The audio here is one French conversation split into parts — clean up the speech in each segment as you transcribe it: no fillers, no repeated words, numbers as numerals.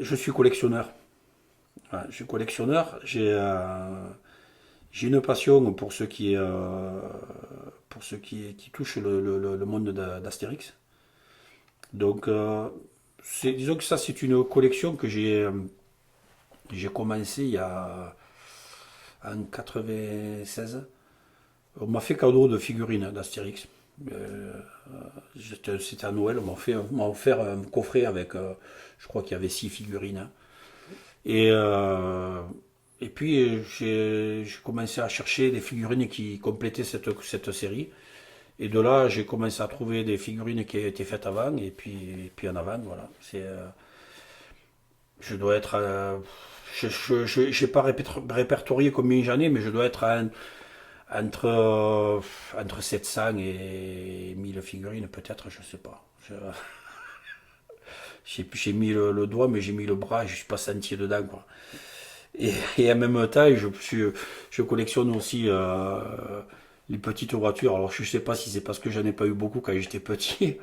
Je suis collectionneur. Ouais, je suis collectionneur. J'ai une passion pour ce qui touche le monde d'Astérix. Donc, disons que ça, c'est une collection que j'ai commencé il y a en 96. On m'a fait cadeau de figurines d'Astérix. Euh, C'était à Noël, on m'a offert un coffret avec, je crois qu'il y avait 6 figurines. Et, euh, et puis j'ai commencé à chercher des figurines qui complétaient cette série. Et de là, j'ai commencé à trouver des figurines qui étaient faites avant et puis en avant. Voilà. Je dois être. Je n'ai pas répertorié combien j'en ai, mais je dois être entre 700 et 1000 figurines, peut-être, je sais pas. J'ai mis le doigt, mais j'ai mis le bras, je suis pas senti dedans, quoi. Et en même temps, je collectionne aussi les petites voitures. Alors, je sais pas si c'est parce que j'en ai pas eu beaucoup quand j'étais petit,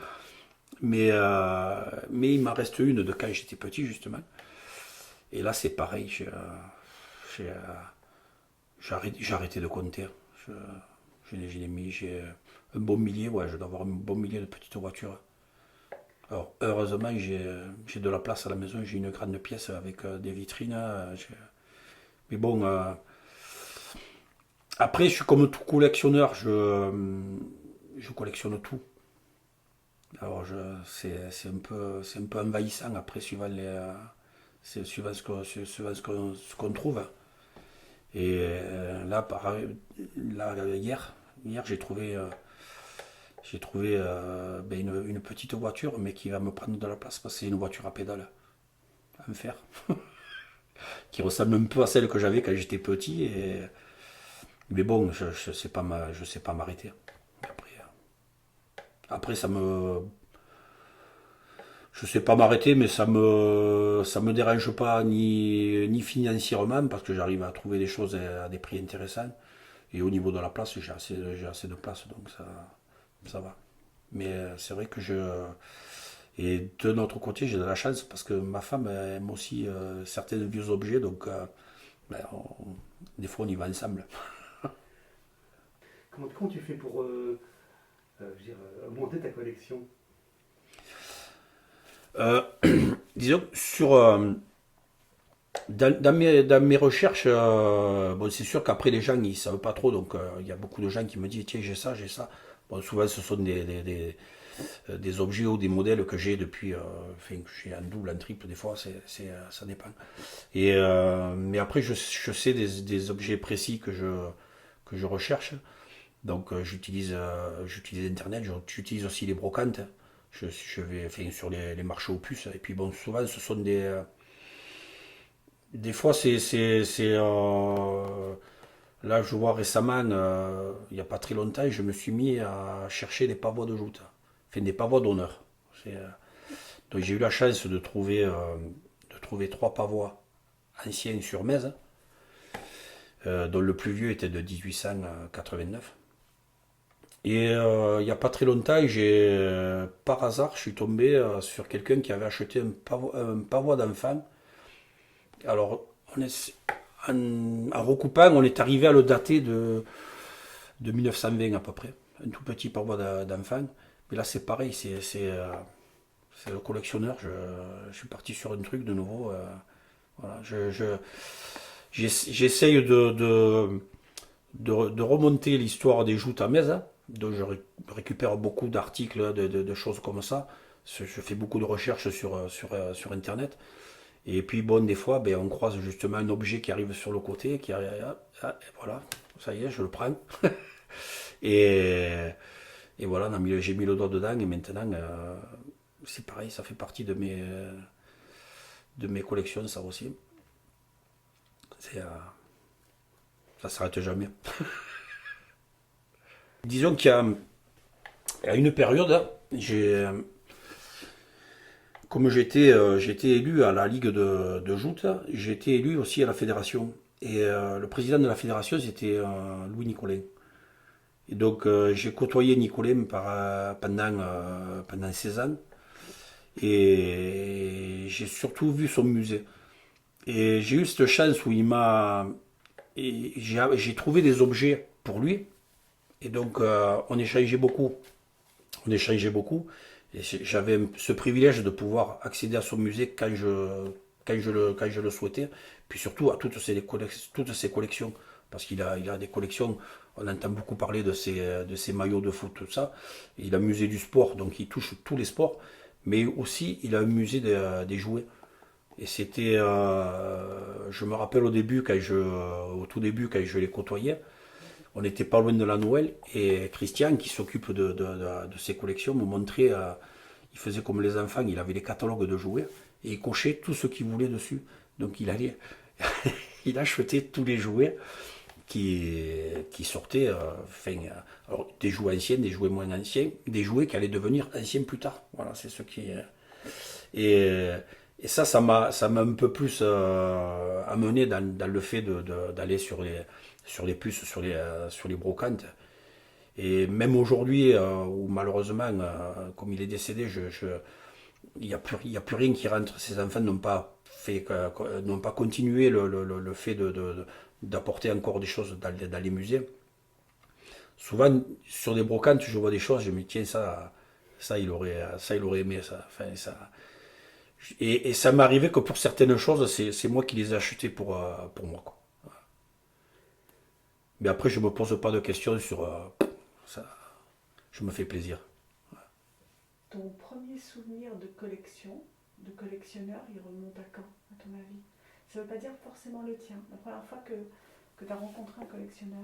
mais il m'en reste une de quand j'étais petit, justement. Et là, c'est pareil. J'ai, j'ai arrêté de compter. Je- j'ai un bon millier, ouais, je dois avoir un bon millier de petites voitures. Alors, heureusement, j'ai de la place à la maison, j'ai une grande pièce avec des vitrines. Mais bon, après, je suis comme tout collectionneur, je collectionne tout. Alors, c'est un peu envahissant après, suivant ce qu'on trouve. Et là, hier j'ai trouvé ben, une petite voiture, mais qui va me prendre de la place parce que c'est une voiture à pédale, en fer, qui ressemble un peu à celle que j'avais quand j'étais petit. Mais bon, je sais pas m'arrêter. Après, je sais pas m'arrêter, mais ça me dérange pas ni financièrement parce que j'arrive à trouver des choses à des prix intéressants. Et au niveau de la place, j'ai assez de place, donc ça va. Mais c'est vrai que et de notre côté, j'ai de la chance parce que ma femme aime aussi certains vieux objets, donc ben, des fois on y va ensemble. Comment tu fais pour je veux dire, augmenter ta collection? Euh, Disons, dans mes recherches, bon, c'est sûr qu'après les gens ils savent pas trop, donc il y a beaucoup de gens qui me disent tiens, j'ai ça, j'ai ça. Bon, souvent ce sont des objets ou des modèles que j'ai depuis, enfin, que j'ai en double, en triple, des fois, ça dépend. Mais après, je sais des objets précis que je recherche. Donc j'utilise Internet, j'utilise aussi les brocantes. Je vais enfin, sur les marchés aux puces. Et puis bon, souvent ce sont des fois là je vois récemment, il n'y a pas très longtemps, je me suis mis à chercher des pavois de joute. Enfin des pavois d'honneur. Donc j'ai eu la chance de trouver 3 pavois anciens sur Metz, dont le plus vieux était de 1889. Et il n'y a pas très longtemps, par hasard, je suis tombé sur quelqu'un qui avait acheté un pavois d'enfant. Alors, en recoupant, on est arrivé à le dater de 1920 à peu près. Un tout petit pavois d'enfant. Mais là, c'est pareil, c'est le collectionneur. Je suis parti sur un truc de nouveau. Voilà, j'essaye de remonter l'histoire des joutes à Metz, hein. Donc je récupère beaucoup d'articles, de choses comme ça. Je fais beaucoup de recherches sur Internet. Et puis bon, des fois, ben, on croise justement un objet qui arrive sur le côté, et voilà, ça y est, je le prends. Et, et voilà, j'ai mis le doigt dedans et maintenant, c'est pareil, ça fait partie de mes collections, ça aussi. Ça s'arrête jamais. Disons qu'il y a une période, hein, comme j'étais élu à la Ligue de joute, j'ai été élu aussi à la fédération. Et le président de la fédération, c'était Louis Nicolin. Et donc j'ai côtoyé Nicolin pendant 16 ans. Et j'ai surtout vu son musée. Et j'ai eu cette chance où il m'a. Et j'ai trouvé des objets pour lui. Et donc, on échangeait beaucoup. On échangeait beaucoup. Et j'avais ce privilège de pouvoir accéder à son musée quand je le souhaitais. Puis surtout à toutes ses collections. Parce il a des collections, on entend beaucoup parler de ses maillots de foot, tout ça. Et il a un musée du sport, donc il touche tous les sports. Mais aussi, il a un musée des jouets. Et c'était, je me rappelle au tout début, quand je les côtoyais, on n'était pas loin de la Noël, et Christian, qui s'occupe de ses collections, me montrait, il faisait comme les enfants, il avait les catalogues de jouets, et il cochait tout ce qu'il voulait dessus. Donc il allait, il achetait tous les jouets qui sortaient, alors, des jouets anciens, des jouets moins anciens, des jouets qui allaient devenir anciens plus tard. Voilà, c'est ce qui. Et, et ça m'a un peu plus amené dans le fait d'aller sur les puces, sur les brocantes. Et même aujourd'hui, où malheureusement, comme il est décédé, il y a plus rien qui rentre. Ses enfants n'ont pas continué le fait d'apporter encore des choses dans les musées. Souvent, sur des brocantes, je vois des choses, je me dis, tiens, ça, il aurait aimé ça. Enfin, ça. Et ça m'est arrivé que pour certaines choses, c'est moi qui les ai achetées pour moi, quoi. Mais après, je me pose pas de questions sur ça. Je me fais plaisir. Ton premier souvenir de collection, de collectionneur, il remonte à quand, à ton avis? Ça ne veut pas dire forcément le tien. La première fois que tu as rencontré un collectionneur.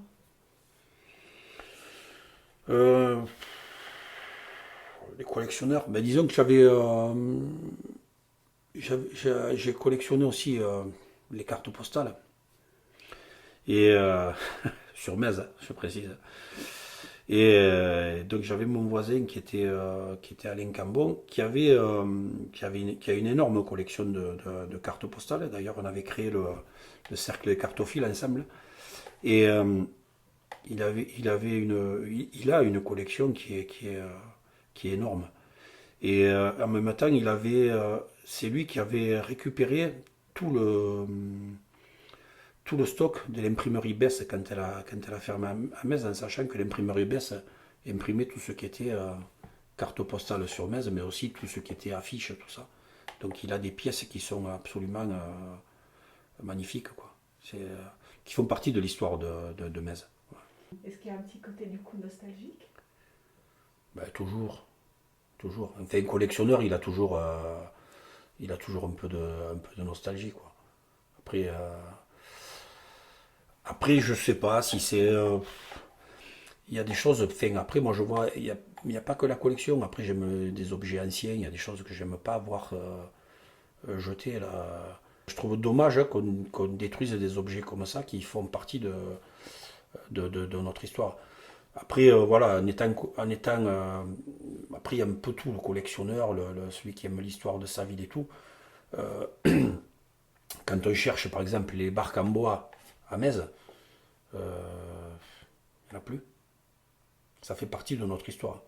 Euh, les collectionneurs, ben disons que j'ai collectionné aussi les cartes postales. Et sur Metz, hein, je précise. Et donc j'avais mon voisin qui était Alain Cambon, qui a une énorme collection de cartes postales. D'ailleurs, on avait créé le cercle des cartophiles ensemble. Et il a une collection qui est énorme. Et en même temps, c'est lui qui avait récupéré tout le, tout le stock de l'imprimerie Bess quand elle a fermé à Metz, en sachant que l'imprimerie Bess imprimait tout ce qui était carte postale sur Metz, mais aussi tout ce qui était affiches, tout ça. Donc il a des pièces qui sont absolument magnifiques, quoi. Qui font partie de l'histoire de Metz. Est-ce qu'il y a un petit côté du coup nostalgique? Ben, toujours, toujours. Enfin, un collectionneur, il a toujours un peu de nostalgie, quoi. Après, après, je sais pas si c'est. Il y a des choses. Enfin, après, moi, je vois. Il y a pas que la collection. Après, j'aime des objets anciens. Il y a des choses que j'aime pas voir jetées, là. Je trouve dommage, hein, qu'on détruise des objets comme ça qui font partie de notre histoire. Après, voilà, après, il y a un peu tout, le collectionneur, celui qui aime l'histoire de sa ville et tout. Euh, Quand on cherche, par exemple, les barques en bois à Metz, il n'y en a plus. Ça fait partie de notre histoire.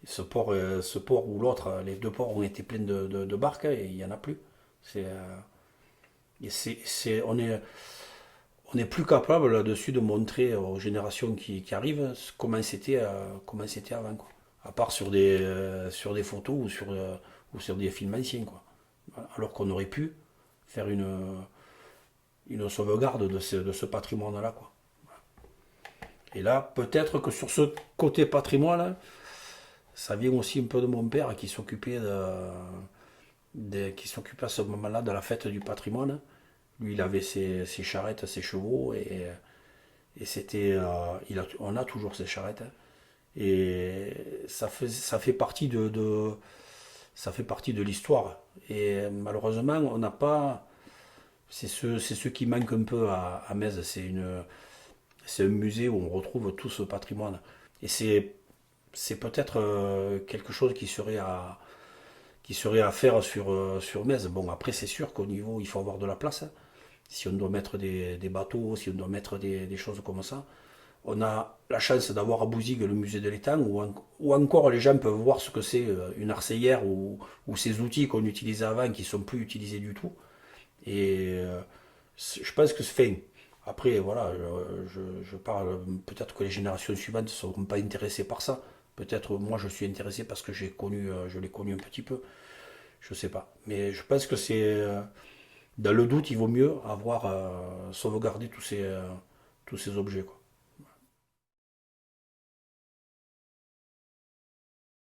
Ce port ou l'autre, les deux ports ont été pleins de barques, et il n'y en a plus. C'est, et on est plus capable là-dessus de montrer aux générations qui arrivent comment c'était avant, quoi. À part sur des photos ou sur des films anciens, quoi. Alors qu'on aurait pu faire une sauvegarde de ce patrimoine-là, quoi. Et là, peut-être que sur ce côté patrimoine, ça vient aussi un peu de mon père qui s'occupait à ce moment-là de la fête du patrimoine. Lui, il avait ses charrettes, ses chevaux, et on a toujours ces charrettes, hein. Et ça fait partie ça fait partie de l'histoire. Et malheureusement, on n'a pas. C'est ce qui manque un peu à Metz. C'est un musée où on retrouve tout ce patrimoine. Et c'est peut-être quelque chose qui serait à faire sur Metz. Bon, après, c'est sûr qu'au niveau, il faut avoir de la place, hein. Si on doit mettre des bateaux, si on doit mettre des choses comme ça, on a la chance d'avoir à Bouzigues le musée de l'étang, où encore les gens peuvent voir ce que c'est une arceillère ou ces outils qu'on utilisait avant qui sont plus utilisés du tout. Et je pense que c'est fin. Après, voilà, je parle, peut-être que les générations suivantes ne seront pas intéressées par ça. Peut-être moi je suis intéressé parce que je l'ai connu un petit peu. Je sais pas. Mais je pense que c'est, dans le doute, il vaut mieux avoir sauvegardé tous ces objets, quoi.